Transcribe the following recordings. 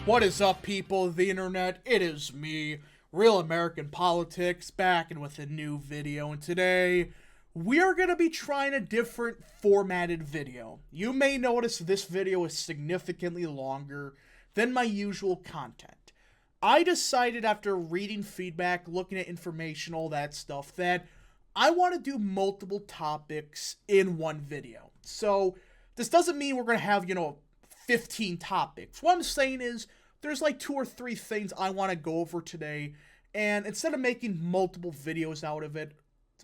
What is up, people of the internet? It is me, Real American Politics, back and with a new video. And today, we are going to be trying a different formatted video. You may notice this video is significantly longer than my usual content. I decided after reading feedback, looking at information, all that stuff, that I want to do multiple topics in one video. So, this doesn't mean we're going to have, 15 topics. What I'm saying is, there's like 2 or 3 things I want to go over today, and instead of making multiple videos out of it,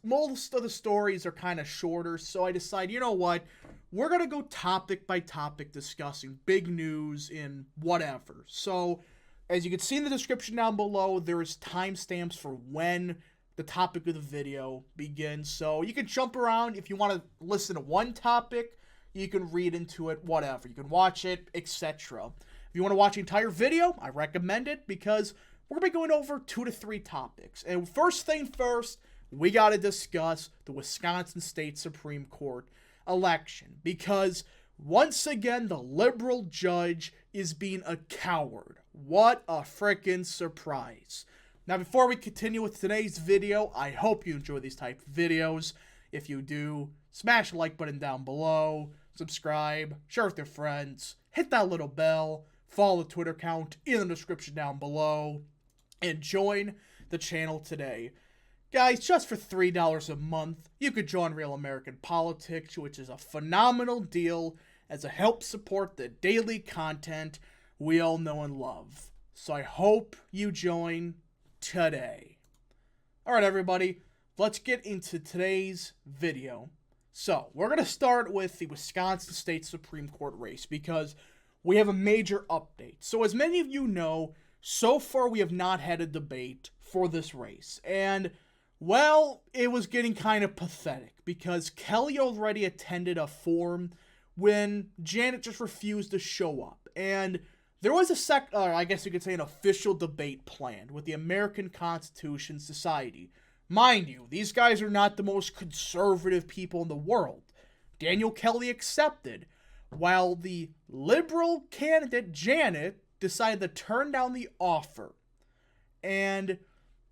most of the stories are kind of shorter, so I decided, you know what, we're going to go topic by topic discussing big news in whatever. So, as you can see in the description down below, there is timestamps for when the topic of the video begins, so you can jump around if you want to listen to one topic. You can read into it, whatever. You can watch it, etc. If you want to watch the entire video, I recommend it because we're going to be going over 2 to 3 topics. And first thing first, we got to discuss the Wisconsin State Supreme Court election because once again, the liberal judge is being a coward. What a frickin' surprise. Now, before we continue with today's video, I hope you enjoy these type of videos. If you do, smash the like button down below, subscribe, share with your friends, hit that little bell, follow the Twitter account in the description down below, and join the channel today. Guys, just for $3 a month, you could join Real American Politics, which is a phenomenal deal as a help support the daily content we all know and love. So I hope you join today. Alright everybody, let's get into today's video. So, we're going to start with the Wisconsin State Supreme Court race because we have a major update. So, as many of you know, so far we have not had a debate for this race. And, well, it was getting kind of pathetic because Kelly already attended a forum when Janet just refused to show up. And there was I guess you could say an official debate planned with the American Constitution Society. Mind you, these guys are not the most conservative people in the world. Daniel Kelly accepted, while the liberal candidate Janet decided to turn down the offer and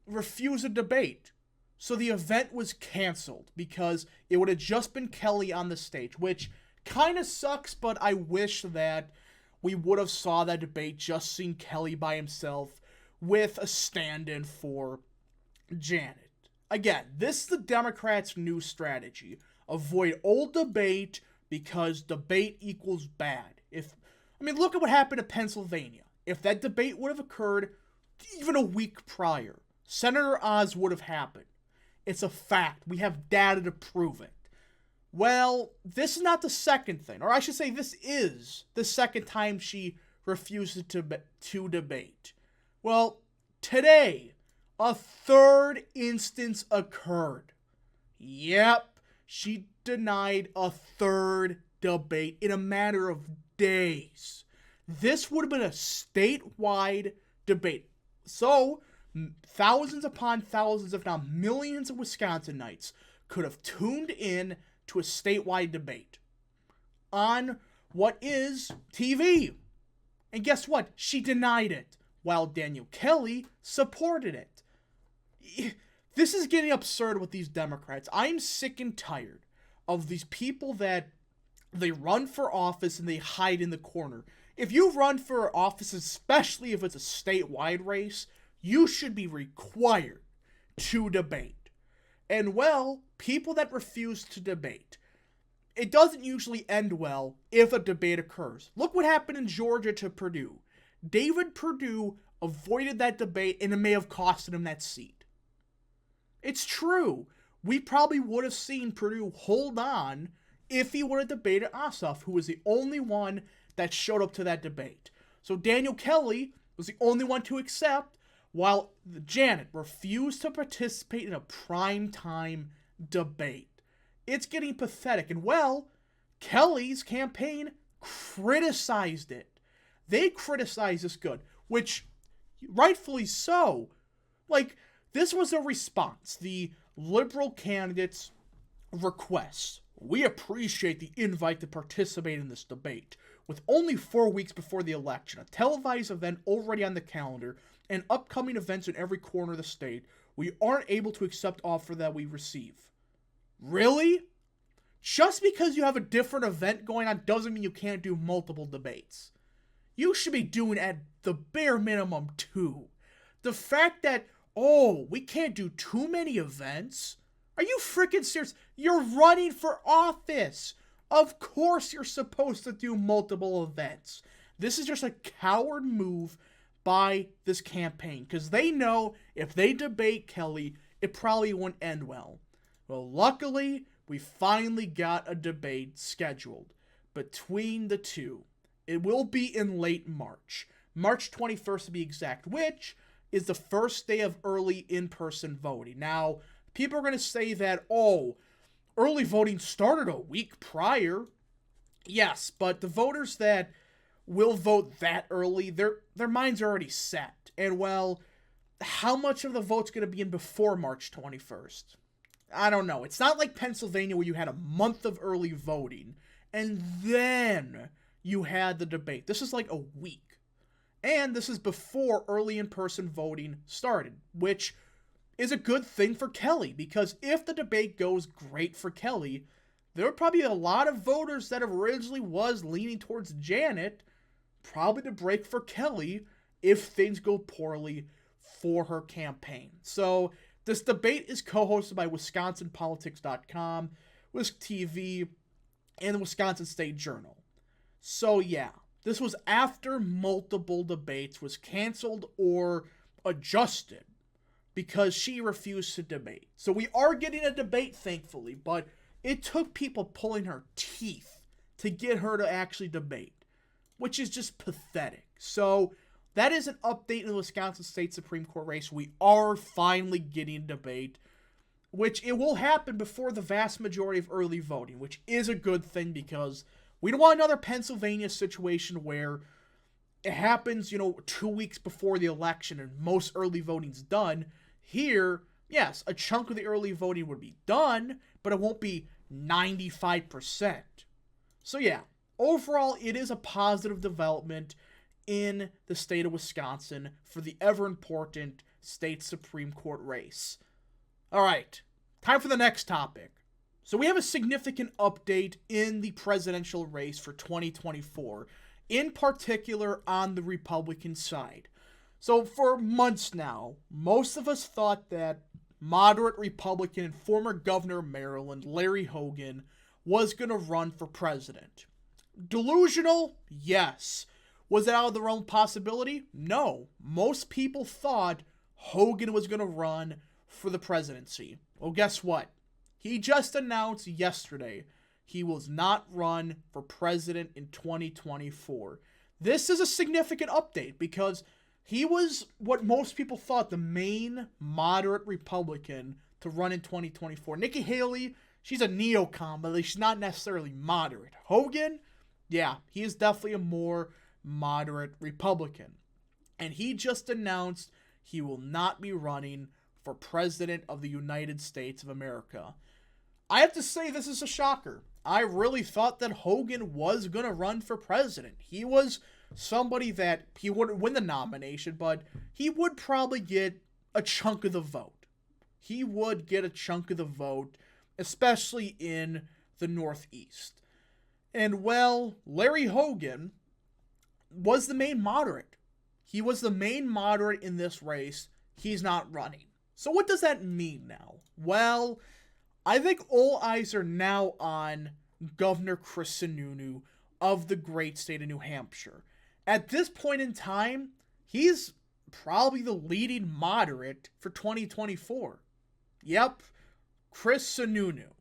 refuse a debate. So the event was canceled because it would have just been Kelly on the stage, which kind of sucks, but I wish that we would have saw that debate just seeing Kelly by himself with a stand-in for Janet. Again, this is the Democrats' new strategy. Avoid old debate because debate equals bad. Look at what happened in Pennsylvania. If that debate would have occurred even a week prior, Senator Oz would have happened. It's a fact. We have data to prove it. Well, this is not the second thing. Or I should say this is the second time she refused to debate. Well, today, a third instance occurred. Yep, she denied a third debate in a matter of days. This would have been a statewide debate. So, thousands upon thousands, if not millions of Wisconsinites could have tuned in to a statewide debate on what is TV. And guess what? She denied it, while Daniel Kelly supported it. This is getting absurd with these Democrats. I'm sick and tired of these people that they run for office and they hide in the corner. If you run for office, especially if it's a statewide race, you should be required to debate. And well, people that refuse to debate, it doesn't usually end well if a debate occurs. Look what happened in Georgia to Perdue. David Perdue avoided that debate and it may have costed him that seat. It's true. We probably would have seen Perdue hold on if he would have debated Ossoff, who was the only one that showed up to that debate. So Daniel Kelly was the only one to accept, while Janet refused to participate in a primetime debate. It's getting pathetic. And well, Kelly's campaign criticized it. They criticized this good, which rightfully so. This was a response. The liberal candidates' request. We appreciate the invite to participate in this debate. with only 4 weeks before the election, a televised event already on the calendar, and upcoming events in every corner of the state, we aren't able to accept offer that we receive. Really? Just because you have a different event going on doesn't mean you can't do multiple debates. You should be doing at the bare minimum 2. The fact that, oh, we can't do too many events? Are you freaking serious? You're running for office. Of course you're supposed to do multiple events. This is just a coward move by this campaign, because they know if they debate Kelly, it probably won't end well. Well, luckily, we finally got a debate scheduled between the two. It will be in late March. March 21st to be exact, which is the first day of early in-person voting. Now, people are going to say that, oh, early voting started a week prior. Yes, but the voters that will vote that early, their minds are already set. And, well, how much of the vote's going to be in before March 21st? I don't know. It's not like Pennsylvania where you had a month of early voting and then you had the debate. This is like a week. And this is before early in-person voting started, which is a good thing for Kelly, because if the debate goes great for Kelly, there are probably a lot of voters that originally was leaning towards Janet probably to break for Kelly if things go poorly for her campaign. So this debate is co-hosted by WisconsinPolitics.com, WisTV, and the Wisconsin State Journal. So yeah, this was after multiple debates was canceled or adjusted because she refused to debate. So we are getting a debate, thankfully, but it took people pulling her teeth to get her to actually debate, which is just pathetic. So that is an update in the Wisconsin State Supreme Court race. We are finally getting a debate, which it will happen before the vast majority of early voting, which is a good thing because we don't want another Pennsylvania situation where it happens, 2 weeks before the election and most early voting's done. Here, yes, a chunk of the early voting would be done, but it won't be 95%. So yeah, overall, it is a positive development in the state of Wisconsin for the ever-important state Supreme Court race. All right, time for the next topic. So we have a significant update in the presidential race for 2024, in particular on the Republican side. So for months now, most of us thought that moderate Republican and former governor of Maryland, Larry Hogan, was going to run for president. Delusional? Yes. Was it out of the realm of possibility? No. Most people thought Hogan was going to run for the presidency. Well, guess what? He just announced yesterday he will not run for president in 2024. This is a significant update because he was what most people thought the main moderate Republican to run in 2024. Nikki Haley, she's a neocon, but she's not necessarily moderate. Hogan, yeah, he is definitely a more moderate Republican. And he just announced he will not be running for president of the United States of America. I have to say this is a shocker. I really thought that Hogan was going to run for president. He was somebody that he wouldn't win the nomination, but he would probably get a chunk of the vote. He would get a chunk of the vote, especially in the Northeast. And well, Larry Hogan was the main moderate. He was the main moderate in this race. He's not running. So what does that mean now? Well, I think all eyes are now on Governor Chris Sununu of the great state of New Hampshire. At this point in time, he's probably the leading moderate for 2024. Yep, Chris Sununu.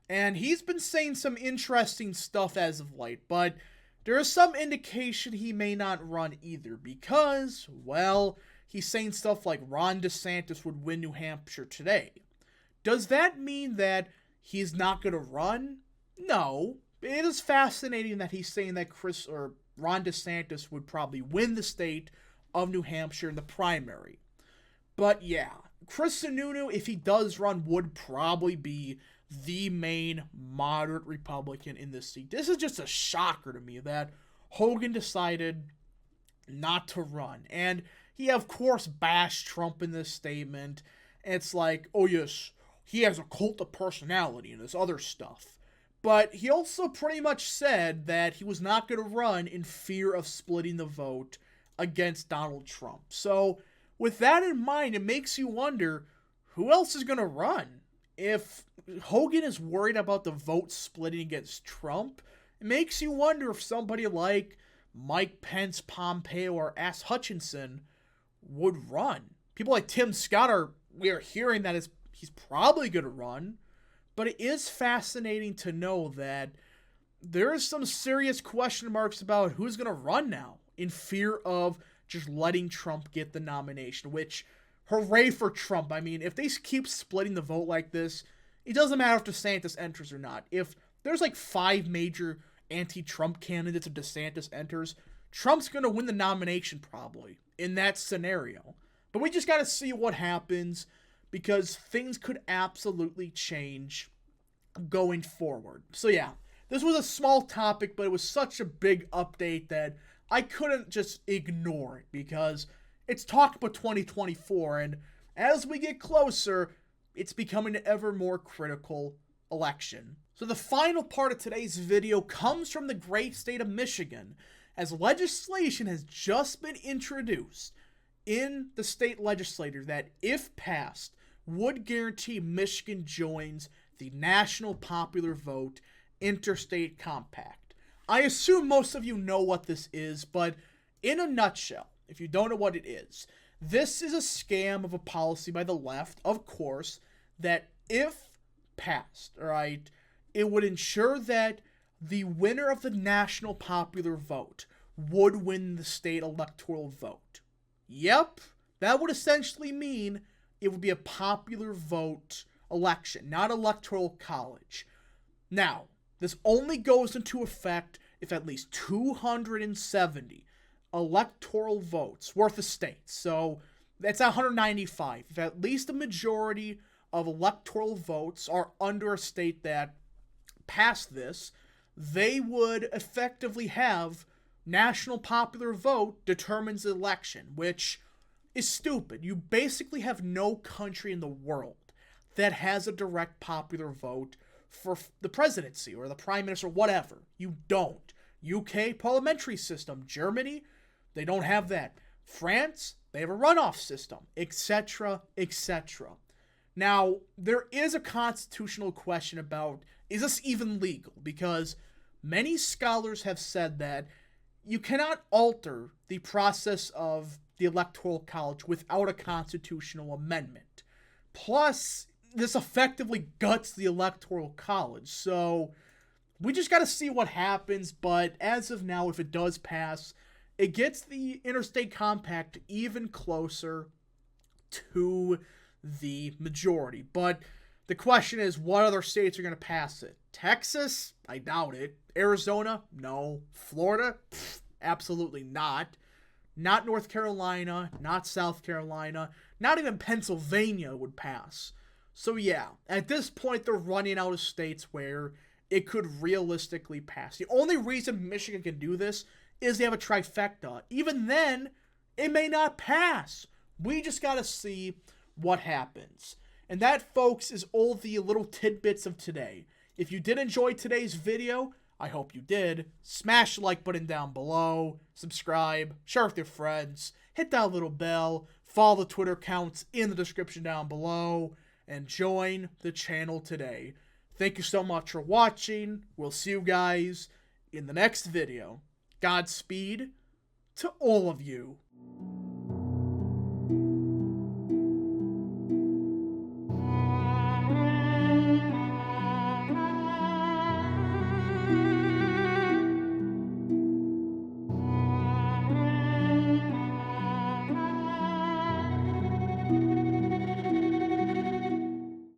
And he's been saying some interesting stuff as of late, but there is some indication he may not run either because, well, he's saying stuff like Ron DeSantis would win New Hampshire today. Does that mean that he's not going to run? No. It is fascinating that he's saying that Ron DeSantis would probably win the state of New Hampshire in the primary. But yeah, Chris Sununu, if he does run, would probably be the main moderate Republican in this seat. This is just a shocker to me that Hogan decided not to run. And he, of course, bashed Trump in this statement. It's like, oh, yes, he has a cult of personality and this other stuff. But he also pretty much said that he was not going to run in fear of splitting the vote against Donald Trump. So, with that in mind, it makes you wonder, who else is going to run? If Hogan is worried about the vote splitting against Trump, it makes you wonder if somebody like Mike Pence, Pompeo, or Ass Hutchinson would run. People like Tim Scott we are hearing that he's probably going to run, but it is fascinating to know that there is some serious question marks about who's going to run now in fear of just letting Trump get the nomination, which, hooray for Trump. I mean, if they keep splitting the vote like this, it doesn't matter if DeSantis enters or not. If there's like 5 major anti-Trump candidates and DeSantis enters, Trump's going to win the nomination probably in that scenario. But we just got to see what happens, because things could absolutely change going forward. So yeah, this was a small topic, but it was such a big update that I couldn't just ignore it, because it's talk about 2024, and as we get closer, it's becoming an ever more critical election. So the final part of today's video comes from the great state of Michigan, as legislation has just been introduced in the state legislature that, if passed, would guarantee Michigan joins the National Popular Vote Interstate Compact. I assume most of you know what this is, but in a nutshell, if you don't know what it is, this is a scam of a policy by the left, of course, that if passed, right, it would ensure that the winner of the national popular vote would win the state electoral vote. Yep, that would essentially mean it would be a popular vote election, not electoral college. Now, this only goes into effect if at least 270 electoral votes worth of states, so that's 195. If at least a majority of electoral votes are under a state that passed this, they would effectively have national popular vote determines the election, which is stupid. You basically have no country in the world that has a direct popular vote for the presidency or the prime minister, whatever. You don't. UK, parliamentary system. Germany, they don't have that. France, they have a runoff system, etc., etc. Now, there is a constitutional question about, is this even legal? Because many scholars have said that you cannot alter the process of the Electoral College without a constitutional amendment. Plus, this effectively guts the Electoral College, so we just got to see what happens, but as of now, if it does pass, it gets the Interstate Compact even closer to the majority. But the question is, what other states are going to pass it? Texas? I doubt it. Arizona? No. Florida? Pfft, absolutely not. Not North Carolina, not South Carolina, not even Pennsylvania would pass. So yeah, at this point, they're running out of states where it could realistically pass. The only reason Michigan can do this is they have a trifecta. Even then, it may not pass. We just got to see what happens. And that, folks, is all the little tidbits of today. If you did enjoy today's video, I hope you did. Smash the like button down below, subscribe, share with your friends, hit that little bell, follow the Twitter accounts in the description down below, and join the channel today. Thank you so much for watching. We'll see you guys in the next video. Godspeed to all of you.